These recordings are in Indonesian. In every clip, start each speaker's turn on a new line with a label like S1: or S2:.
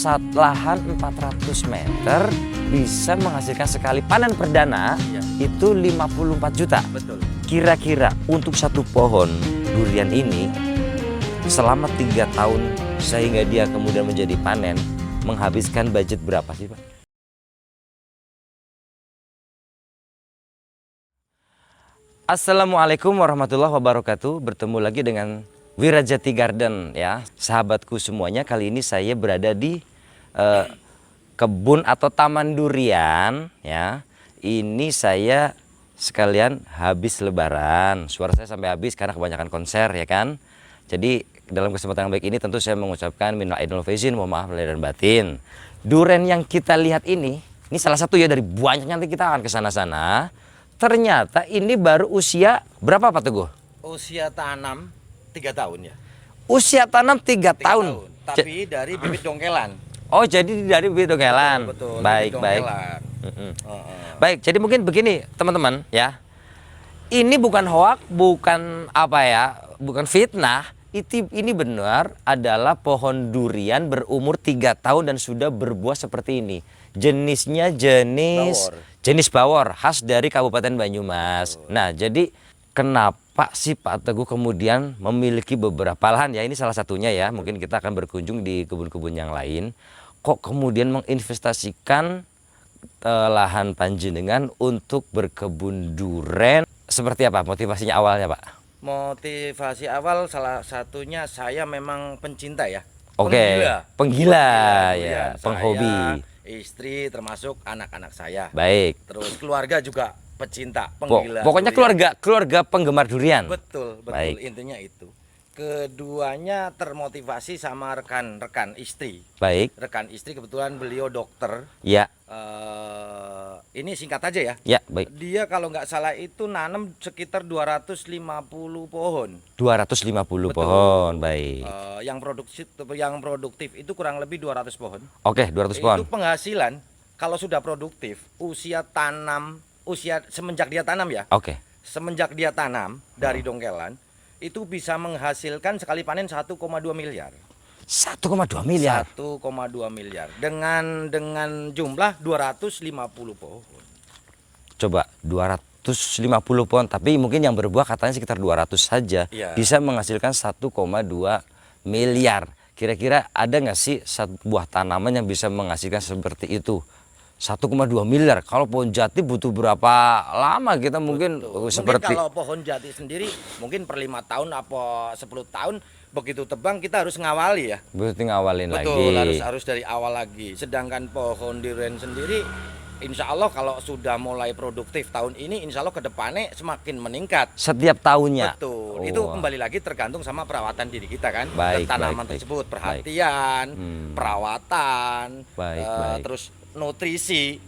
S1: lahan 400 meter bisa menghasilkan sekali panen perdana
S2: Ya.
S1: itu 54 juta.
S2: Betul.
S1: Kira-kira untuk satu pohon durian ini selama 3 tahun sehingga dia kemudian menjadi panen menghabiskan budget berapa sih Pak? Assalamualaikum warahmatullahi wabarakatuh. Bertemu lagi dengan Wirajati Garden ya, sahabatku semuanya. Kali ini saya berada di kebun atau taman durian ya. Ini saya sekalian habis lebaran. Suara saya sampai habis karena kebanyakan konser ya kan. Jadi dalam kesempatan yang baik ini tentu saya mengucapkan minal aidin wal faizin, mohon maaf lahir dan batin. Durian yang kita lihat ini salah satu ya dari banyak, nanti kita akan ke sana-sana. Ternyata ini baru usia berapa Pak Teguh?
S2: Usia tanam 3 tahun ya.
S1: Usia tanam 3 tahun.
S2: Tapi dari bibit dongkelan.
S1: Oh, jadi dari bibit dongkelan.
S2: Betul.
S1: Baik,
S2: bibit
S1: baik.
S2: dongkelan.
S1: Baik, jadi mungkin begini teman-teman ya. Ini bukan hoak, bukan apa ya, bukan fitnah. Ini benar adalah pohon durian berumur 3 tahun dan sudah berbuah seperti ini. Jenisnya jenis bawor khas dari Kabupaten Banyumas. Nah, jadi kenapa sih Pak Teguh kemudian memiliki beberapa lahan ya, ini salah satunya ya, mungkin kita akan berkunjung di kebun-kebun yang lain. Kok kemudian menginvestasikan lahan panjenengan untuk berkebun durian? Seperti apa motivasinya awalnya Pak?
S2: Motivasi awal salah satunya saya memang pencinta ya.
S1: Oke, penggila ya,
S2: Saya,
S1: penghobi.
S2: istri termasuk anak-anak saya.
S1: Baik.
S2: Terus keluarga juga pecinta, penggila.
S1: Pokoknya
S2: durian.
S1: keluarga penggemar durian.
S2: Betul,
S1: Baik.
S2: intinya itu. Keduanya termotivasi sama rekan-rekan istri.
S1: Baik.
S2: Rekan istri kebetulan beliau dokter.
S1: Ya.
S2: Ini singkat aja ya.
S1: Ya, baik.
S2: Dia kalau nggak salah itu nanam sekitar 250 pohon.
S1: 250
S2: Betul.
S1: pohon, baik.
S2: Yang produktif itu kurang lebih 200 pohon.
S1: Oke, 200 pohon.
S2: Itu penghasilan kalau sudah produktif, semenjak dia tanam ya.
S1: Oke.
S2: Semenjak dia tanam dari dongkelan itu bisa menghasilkan sekali panen 1,2 miliar.
S1: 1,2 miliar.
S2: 1,2 miliar dengan jumlah 250 pohon.
S1: Coba 250 pohon, tapi mungkin yang berbuah katanya sekitar 200 saja.
S2: Iya.
S1: Bisa menghasilkan 1,2 miliar. Kira-kira ada nggak sih satu buah tanaman yang bisa menghasilkan seperti itu? 1,2 miliar. Kalau pohon jati butuh berapa lama kita mungkin seperti
S2: Mungkin kalau pohon jati sendiri mungkin per 5 tahun apa 10 tahun begitu tebang kita harus ngawali ya.
S1: berarti ngawalin
S2: Betul,
S1: lagi.
S2: harus dari awal lagi. Sedangkan pohon durian sendiri insya Allah kalau sudah mulai produktif tahun ini insya Allah ke depannya semakin meningkat.
S1: Setiap tahunnya.
S2: Betul,
S1: Oh.
S2: itu kembali lagi tergantung sama perawatan diri kita kan.
S1: Baik,
S2: tanaman
S1: baik,
S2: tersebut,
S1: baik.
S2: perhatian, perawatan,
S1: Baik.
S2: terus nutrisi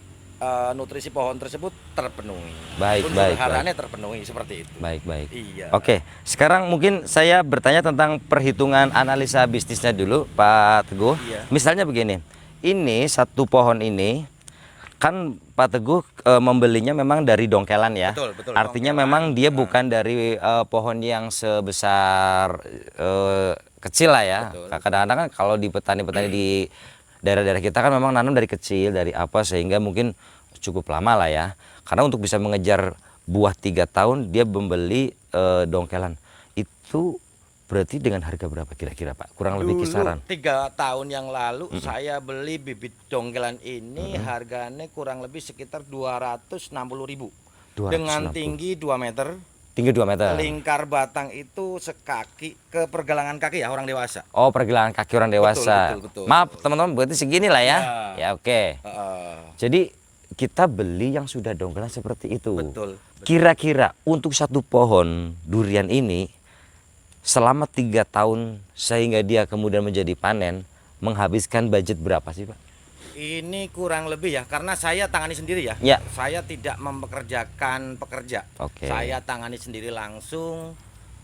S2: pohon tersebut terpenuhi.
S1: Baik,
S2: Unsur
S1: baik,
S2: haranya terpenuhi seperti itu.
S1: Baik.
S2: Iya.
S1: Oke, sekarang mungkin saya bertanya tentang perhitungan analisa bisnisnya dulu, Pak Teguh.
S2: Iya.
S1: Misalnya begini, ini satu pohon ini kan Pak Teguh membelinya memang dari dongkelan ya.
S2: Betul,
S1: Artinya
S2: dongkelan.
S1: memang dia bukan dari pohon yang sebesar kecil lah ya.
S2: Betul.
S1: Kadang-kadang kan kalau di petani-petani di daerah-daerah kita kan memang nanam dari kecil, dari apa sehingga mungkin cukup lama lah ya. Karena untuk bisa mengejar buah 3 tahun dia membeli dongkelan. Itu berarti dengan harga berapa kira-kira Pak? Kurang lebih kisaran.
S2: 3 tahun yang lalu saya beli bibit dongkelan ini harganya kurang lebih sekitar 260.000.
S1: 260.
S2: Dengan tinggi 2 meter.
S1: Tinggi 2 meter.
S2: Lingkar batang itu sekaki ke pergelangan kaki ya orang dewasa.
S1: Oh, pergelangan kaki orang dewasa.
S2: Betul.
S1: Maaf teman-teman, berarti segini lah ya. Ya oke. Jadi kita beli yang sudah dongkelan seperti itu.
S2: Betul.
S1: Kira-kira untuk satu pohon durian ini selama 3 tahun sehingga dia kemudian menjadi panen menghabiskan budget berapa sih Pak?
S2: Ini kurang lebih ya, karena saya tangani sendiri ya.
S1: Ya.
S2: Saya tidak mempekerjakan pekerja.
S1: Oke.
S2: Saya tangani sendiri langsung.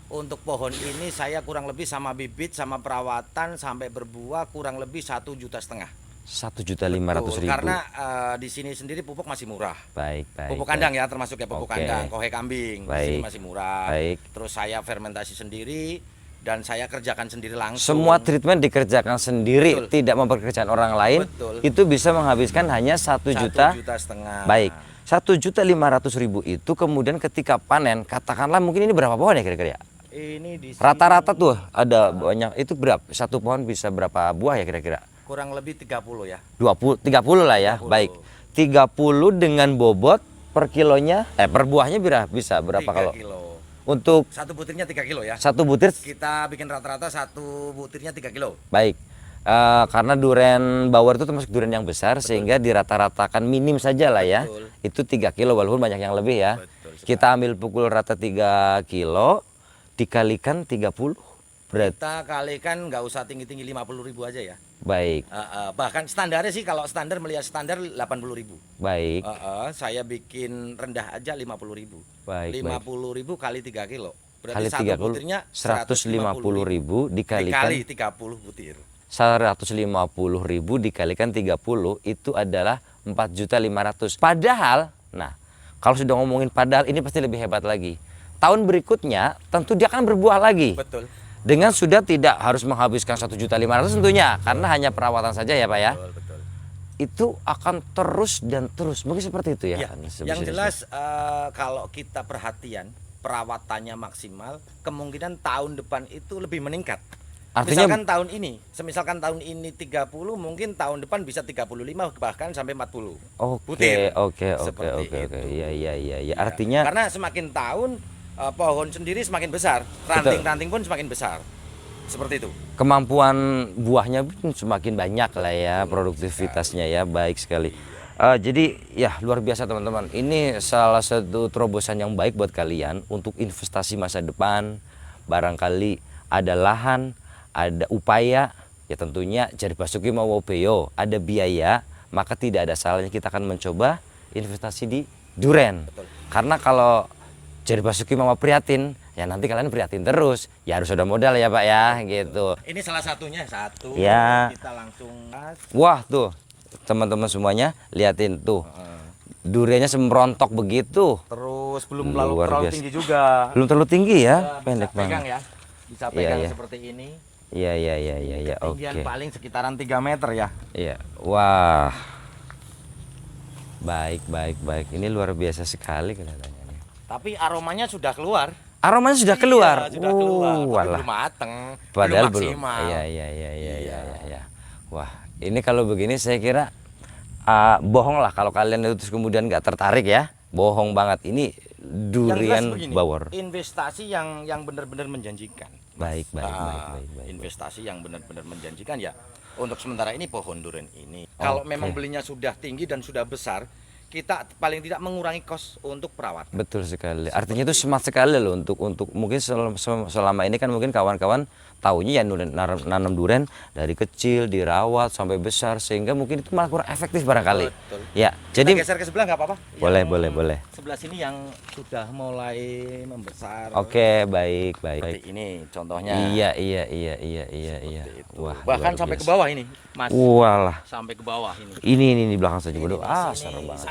S2: Untuk pohon ini saya kurang lebih sama bibit, sama perawatan sampai berbuah kurang lebih 1,5 juta.
S1: 1.500.000.
S2: Karena di sini sendiri pupuk masih murah.
S1: Baik.
S2: Pupuk kandang ya, termasuk ya pupuk
S1: Oke.
S2: kandang, kohe kambing. Di
S1: Baik.
S2: sini masih murah.
S1: Baik.
S2: Terus saya fermentasi sendiri dan saya kerjakan sendiri langsung.
S1: Semua treatment dikerjakan sendiri,
S2: Betul.
S1: tidak mempekerjakan orang lain.
S2: Betul.
S1: Itu bisa menghabiskan hanya 1,5 juta. Baik, 1.500.000 itu kemudian ketika panen, katakanlah mungkin ini berapa pohon ya kira-kira ya?
S2: Ini di sini
S1: Rata-rata tuh ada banyak, itu berapa? Satu pohon bisa berapa buah ya kira-kira?
S2: kurang lebih 30 ya.
S1: 20, 30 lah ya.
S2: 30.
S1: Baik. 30 dengan bobot per kilonya, per buahnya bisa berapa
S2: 3
S1: kalau
S2: kilo.
S1: untuk
S2: Satu butirnya 3 kilo ya.
S1: satu butir?
S2: Kita bikin rata-rata satu butirnya 3 kilo.
S1: Baik. Karena duren bawor itu termasuk duren yang besar, sehingga dirata-ratakan minim saja lah ya.
S2: Betul.
S1: Itu 3 kilo walaupun banyak yang lebih ya.
S2: Betul sekali.
S1: Kita ambil pukul rata 3 kilo dikalikan 30 berarti.
S2: Kita kalikan nggak usah tinggi-tinggi 50.000 aja ya.
S1: Baik.
S2: Bahkan standarnya sih kalau standar melihat standar 80.000.
S1: Baik.
S2: Saya bikin rendah aja 50.000.
S1: Baik,
S2: 50.000 kali 3 kilo. Berarti
S1: Kali
S2: satu
S1: 30
S2: butirnya
S1: 150.000 dikalikan
S2: dikali 30 butir.
S1: 150.000 dikalikan 30 itu adalah 4.500.000. Padahal, nah, kalau sudah ngomongin padahal ini pasti lebih hebat lagi. Tahun berikutnya tentu dia akan berbuah lagi.
S2: Betul.
S1: Dengan sudah tidak harus menghabiskan 1.500.000 tentunya, karena hanya perawatan saja ya Pak ya.
S2: Betul, betul.
S1: Itu akan terus dan terus. Mungkin seperti itu ya.
S2: Ya, yang jelas kalau kita perhatian perawatannya maksimal, kemungkinan tahun depan itu lebih meningkat.
S1: Artinya
S2: Misalkan tahun ini 30, mungkin tahun depan bisa 35 bahkan sampai 40.
S1: Oke.
S2: Seperti itu.
S1: Iya. Artinya
S2: Karena semakin tahun pohon sendiri semakin besar, ranting-ranting pun semakin besar. Seperti itu.
S1: kemampuan buahnya pun semakin banyak lah ya, produktivitasnya ya, baik sekali. Jadi ya luar biasa teman-teman. Ini salah satu terobosan yang baik buat kalian untuk investasi masa depan. Barangkali ada lahan, ada upaya, ya tentunya Jari Basuki mau Beo, ada biaya, maka tidak ada salahnya kita akan mencoba investasi di duren.
S2: Betul.
S1: Karena kalau Jari Basuki mau prihatin, ya nanti kalian prihatin terus. Ya harus ada modal ya Pak ya, gitu.
S2: Ini salah satunya satu.
S1: Ya.
S2: Kita langsung
S1: Wah tuh, teman-teman semuanya liatin tuh. Duriannya semrontok begitu.
S2: terus belum
S1: Luar
S2: terlalu
S1: biasa.
S2: tinggi juga.
S1: Belum terlalu tinggi ya,
S2: Bisa
S1: pendek
S2: pegang
S1: banget.
S2: ya. Bisa pegang
S1: iya.
S2: seperti ini.
S1: Iya, oke.
S2: Ketinggian paling sekitaran 3 meter ya.
S1: Iya, wah. Baik. Ini luar biasa sekali kelihatannya.
S2: Tapi aromanya sudah keluar.
S1: Aromanya sudah
S2: Iya,
S1: keluar.
S2: sudah keluar. Tapi
S1: Walah.
S2: belum mateng.
S1: Padahal belum.
S2: maksimal.
S1: Iya. Wah, ini kalau begini saya kira bohong lah kalau kalian itu terus kemudian nggak tertarik ya. Bohong banget. Ini
S2: Yang jelas
S1: durian
S2: begini,
S1: bawor.
S2: investasi yang benar-benar menjanjikan.
S1: Baik.
S2: Investasi yang benar-benar menjanjikan ya. Untuk sementara ini pohon durian ini. Kalau memang belinya sudah tinggi dan sudah besar, kita paling tidak mengurangi kos untuk perawatan.
S1: Betul sekali. Artinya itu smart sekali loh untuk mungkin selama ini kan mungkin kawan-kawan taunya ya nanam durian dari kecil dirawat sampai besar sehingga mungkin itu malah kurang efektif barangkali.
S2: Betul.
S1: Ya,
S2: Kita
S1: jadi
S2: geser ke sebelah nggak apa-apa?
S1: boleh.
S2: Sebelah sini yang sudah mulai membesar.
S1: Oke, baik.
S2: Seperti ini contohnya.
S1: Iya.
S2: Seperti itu.
S1: Wah,
S2: Bahkan
S1: luar
S2: sampai ke
S1: biasa.
S2: bawah ini, Mas.
S1: Walah.
S2: Sampai ke bawah ini.
S1: Ini di belakang saja bodoh.
S2: Di
S1: Seru
S2: sini
S1: banget.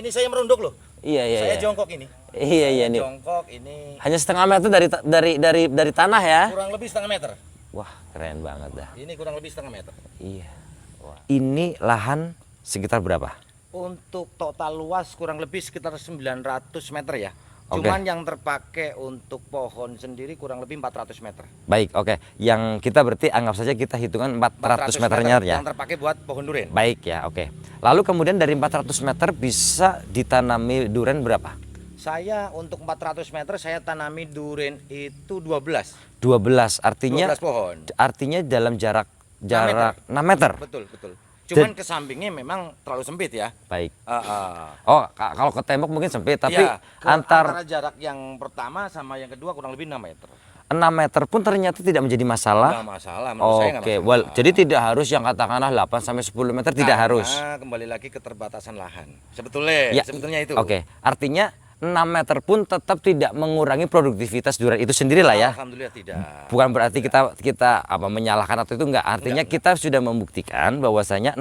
S2: saya merunduk loh.
S1: Iya.
S2: Saya jongkok ini.
S1: Iya nih.
S2: Jongkok ini
S1: Hanya setengah meter dari tanah ya.
S2: kurang lebih setengah meter.
S1: Wah, keren banget dah.
S2: Ini kurang lebih setengah meter.
S1: Iya. Wah. Ini lahan sekitar berapa?
S2: Untuk total luas kurang lebih sekitar 900 meter ya.
S1: Oke.
S2: Cuman yang terpakai untuk pohon sendiri kurang lebih 400 meter.
S1: Baik, oke. Yang kita berarti anggap saja kita hitungan 400 meternya ya.
S2: Yang terpakai buat pohon durian.
S1: Baik ya, oke. Lalu kemudian dari 400 meter bisa ditanami durian berapa?
S2: Saya untuk 400 meter saya tanami durian itu 12.
S1: 12. Artinya
S2: 12 pohon.
S1: artinya dalam jarak 6 meter.
S2: Betul. Cuman ke sampingnya memang terlalu sempit ya.
S1: Baik.
S2: Ah.
S1: Oh, kalau ke tembok mungkin sempit, tapi
S2: Ya,
S1: antara
S2: antara jarak yang pertama sama yang kedua kurang lebih 6 meter.
S1: 6 meter pun ternyata tidak menjadi masalah.
S2: Nggak masalah, menurut saya nggak
S1: Oke,
S2: masalah.
S1: jadi tidak harus yang katakanlah 8 sampai 10 meter tidak harus.
S2: Kembali lagi keterbatasan lahan. Sebetulnya itu.
S1: Oke, artinya 6 meter pun tetap tidak mengurangi produktivitas durian itu sendiri lah ya.
S2: Alhamdulillah tidak.
S1: Bukan berarti kita menyalahkan atau itu enggak. Artinya kita sudah membuktikan bahwasanya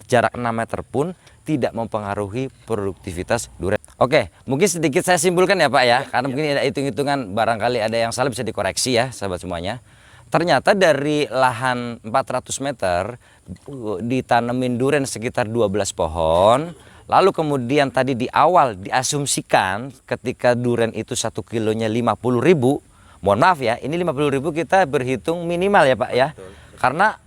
S1: jarak 6 meter pun tidak mempengaruhi produktivitas durian. Oke, mungkin sedikit saya simpulkan ya Pak ya, karena mungkin ada hitung-hitungan barangkali ada yang salah bisa dikoreksi ya sahabat semuanya. Ternyata dari lahan 400 meter ditanemin duren sekitar 12 pohon. Lalu kemudian tadi di awal diasumsikan ketika duren itu 1 kilonya 50.000. Mohon maaf ya, ini 50.000 kita berhitung minimal ya Pak ya. Karena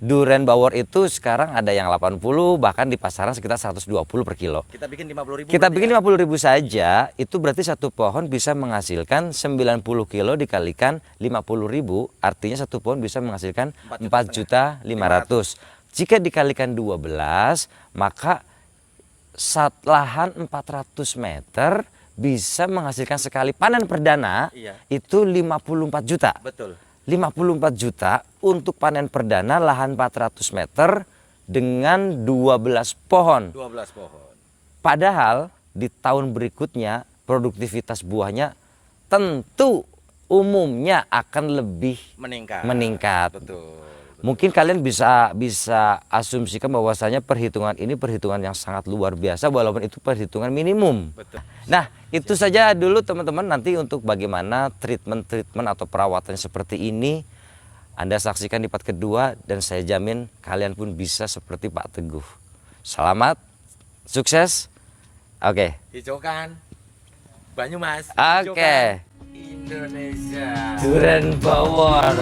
S1: duren bawor itu sekarang ada yang 80, bahkan di pasaran sekitar 120 per kilo.
S2: Kita bikin 50.000.
S1: Kita bikin 50.000 saja, itu berarti satu pohon bisa menghasilkan 90 kilo dikalikan 50.000, artinya satu pohon bisa menghasilkan 4.500.000. Jika dikalikan 12, maka lahan 400 meter bisa menghasilkan sekali panen perdana itu 54 juta.
S2: Betul.
S1: 54 juta untuk panen perdana lahan 400 meter dengan 12 pohon.
S2: 12 pohon.
S1: Padahal di tahun berikutnya produktivitas buahnya tentu umumnya akan lebih meningkat.
S2: Betul.
S1: Mungkin kalian bisa asumsikan bahwasanya perhitungan ini perhitungan yang sangat luar biasa walaupun itu perhitungan minimum.
S2: Betul.
S1: Nah, itu saja dulu teman-teman. Nanti untuk bagaimana treatment atau perawatan seperti ini Anda saksikan di part kedua dan saya jamin kalian pun bisa seperti Pak Teguh. Selamat, sukses. Oke.
S2: Hijaukan Banyumas.
S1: Oke.
S2: Indonesia.
S1: Duren bawor.